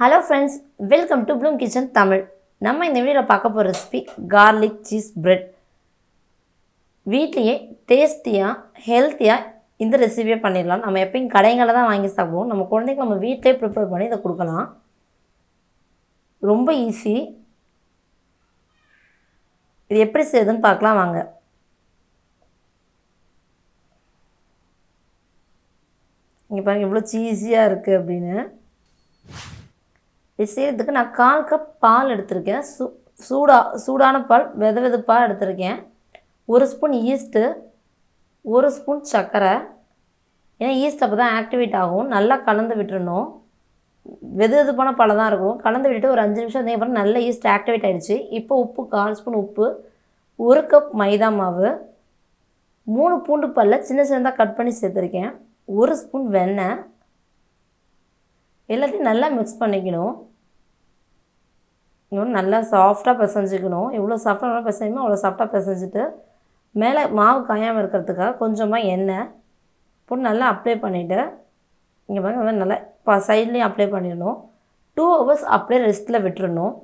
Hello friends, welcome to Bloom kitchen Tamil. நம்ம இந்த வீடியோவில் பார்க்க போகிற ரெசிபி கார்லிக் சீஸ் பிரெட். வீட்லேயே டேஸ்டியாக ஹெல்த்தியாக இந்த ரெசிபியை பண்ணிடலாம். நம்ம எப்பயும் கடைகளில் தான் வாங்கி சாப்பிடுவோம். நம்ம குழந்தைக்கு நம்ம வீட்டிலே ப்ரிப்பேர் பண்ணி இதை கொடுக்கலாம். ரொம்ப ஈஸி. இது எப்படி செய்யுதுன்னு பார்க்கலாம் வாங்க. இங்கே பாருங்கள் எவ்வளோ சீஸியாக இருக்குது அப்படின்னு. இது செய்கிறதுக்கு நான் 1/4 கப் பால் எடுத்திருக்கேன். சூடான பால் வெதுப்பாக எடுத்திருக்கேன். 1 ஸ்பூன் ஈஸ்ட்டு, 1 ஸ்பூன் சர்க்கரை. ஏன்னா ஈஸ்ட் அப்போ தான் ஆக்டிவேட் ஆகும். நல்லா கலந்து விட்டுறணும். வெதுப்பான பால் தான் இருக்கும். கலந்து விட்டுட்டு ஒரு 5 நிமிஷம் அப்புறம் நல்ல ஈஸ்ட் ஆக்டிவேட் ஆகிடுச்சு. இப்போ உப்பு 1/4 ஸ்பூன் உப்பு, 1 கப் மைதா மாவு, 3 பூண்டு பல்லை சின்னதாக கட் பண்ணி சேர்த்துருக்கேன், 1 ஸ்பூன் வெண்ணெய். எல்லாத்தையும் நல்லா மிக்ஸ் பண்ணிக்கணும். இன்னும் நல்லா சாஃப்டாக பிசைஞ்சிக்கணும். எவ்வளோ சாஃப்டாக நல்லா பிசையுமோ அவ்வளோ சாஃப்டாக பிசைஞ்சிட்டு மேலே மாவு காயாமல் இருக்கிறதுக்காக கொஞ்சமாக எண்ணெய் போட்டு நல்லா அப்ளை பண்ணிவிட்டு இங்கே பாருங்க நல்லா சைட்லேயும் அப்ளை பண்ணிடணும். 2 ஹவர்ஸ் அப்படியே ரெஸ்ட்டில் விட்டுறணும்.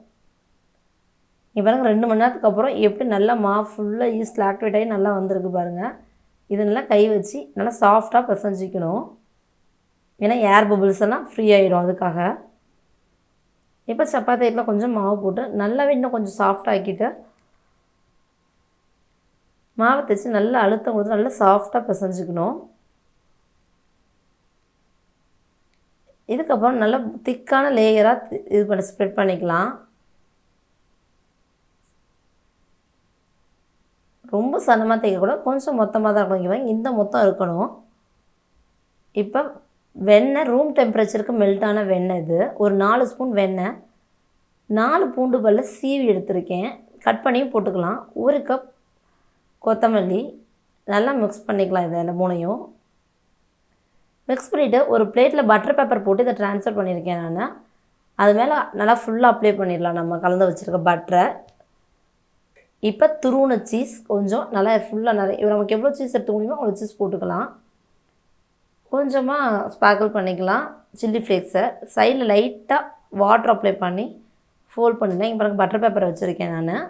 இங்கே பாருங்கள் 2 மணி நேரத்துக்கு அப்புறம் எப்படி நல்லா மாவு ஃபுல்லாக ஈஸ்டில் ஆக்டிவேட் ஆகி நல்லா வந்திருக்கு பாருங்கள். இது நல்லா கை வச்சு நல்லா சாஃப்டாக பிசைஞ்சிக்கணும். ஏன்னா ஏர் பபிள்ஸ் எல்லாம் ஃப்ரீ ஆகிடும். அதுக்காக இப்போ சப்பாத்தியில் கொஞ்சம் மாவு போட்டு நல்லாவே இன்னும் கொஞ்சம் சாஃப்ட் ஆக்கிட்டு மாவை தைச்சி நல்லா அழுத்தம் கொடுத்து நல்லா சாஃப்டாக பிசைஞ்சிக்கணும். இதுக்கப்புறம் நல்லா திக்கான லேயராக இது பண்ணி ஸ்ப்ரெட் பண்ணிக்கலாம். ரொம்ப சன்னமாக தைக்கக்கூடாது, கொஞ்சம் மொத்தமாக தான் இருக்கணும். இந்த மொத்தம் இருக்கணும். இப்போ வெண்ணெய் ரூம் டெம்பரேச்சருக்கு மெல்ட்டான வெண்ணெய். இது ஒரு 4 ஸ்பூன் வெண்ணெய், 4 பூண்டு பல்ல சீவி எடுத்திருக்கேன், கட் பண்ணியும் போட்டுக்கலாம், 1 கப் கொத்தமல்லி. நல்லா மிக்ஸ் பண்ணிக்கலாம். இதை இந்த 3ஐயும் மிக்ஸ் பண்ணிவிட்டு ஒரு பிளேட்டில் பட்டர் பேப்பர் போட்டு இதை ட்ரான்ஸ்ஃபர் பண்ணியிருக்கேன் நான். அது மேலே நல்லா ஃபுல்லாக அப்ளை பண்ணிடலாம் நம்ம கலந்து வச்சுருக்க பட்டரை. இப்போ துருவின சீஸ் கொஞ்சம் நல்லா ஃபுல்லாக நிறைய நமக்கு எவ்வளோ சீஸ் எடுத்து முடியுமோ அவ்வளோ சீஸ் போட்டுக்கலாம். கொஞ்சமாக ஸ்பார்க்கிள் பண்ணிக்கலாம் சில்லி ஃப்ளேக்ஸை. சைடில் லைட்டாக வாட்டர் அப்ளை பண்ணி ஃபோல்ட் பண்ணிட்டேன். இங்கே பாருங்கள் பட்டர் பேப்பரை வச்சுருக்கேன் நான்.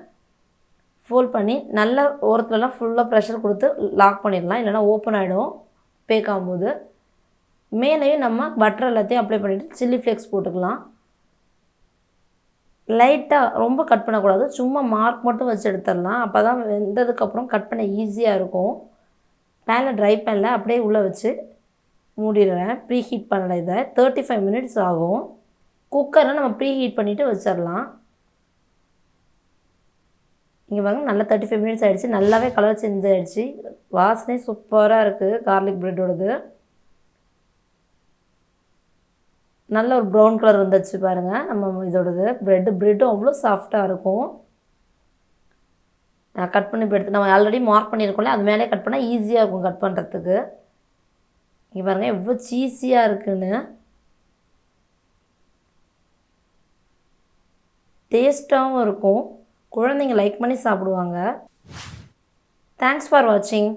ஃபோல்ட் பண்ணி நல்லா ஓரத்துலலாம் ஃபுல்லாக ப்ரெஷர் கொடுத்து லாக் பண்ணிடலாம், இல்லைனா ஓப்பன் ஆகிடும் பேக் ஆகும்போது. மேலேயும் நம்ம பட்டர் எல்லாத்தையும் அப்ளை பண்ணிவிட்டு சில்லி ஃப்ளேக்ஸ் போட்டுக்கலாம். லைட்டாக ரொம்ப கட் பண்ணக்கூடாது, சும்மா மார்க் மட்டும் வச்சு எடுத்துடலாம். அப்போ தான் வெந்ததுக்கப்புறம் கட் பண்ண ஈஸியாக இருக்கும். பேனில் ட்ரை பேனில் அப்படியே உள்ளே வச்சு மூடிடுறேன். ப்ரீ ஹீட் பண்ணல. இதை 35 மினிட்ஸ் ஆகும். குக்கரில் நம்ம ப்ரீ ஹீட் பண்ணிவிட்டு வச்சிடலாம். இங்கே பாருங்க நல்லா 35 மினிட்ஸ் ஆகிடுச்சு. நல்லாவே கலர் சேஞ்ச் ஆகிடுச்சு. வாசனை சூப்பராக இருக்குது கார்லிக் ப்ரெட்டோடது. நல்ல ஒரு ப்ரௌன் கலர் வந்துடுச்சு பாருங்கள் நம்ம இதோடது. ப்ரெட்டும் அவ்வளோ சாஃப்டாக இருக்கும். நான் கட் பண்ணி எடுத்து நம்ம ஆல்ரெடி மார்க் பண்ணியிருக்கோம்ல, அது மேலே கட் பண்ணால் ஈஸியாக இருக்கும் கட் பண்ணுறதுக்கு. இங்கே பாருங்கள் எவ்வளோ சீஸியாக இருக்குன்னு. டேஸ்ட்டாகவும் இருக்கும். குழந்தைங்க லைக் பண்ணி சாப்பிடுவாங்க. தேங்க்ஸ் ஃபார் வாட்சிங்.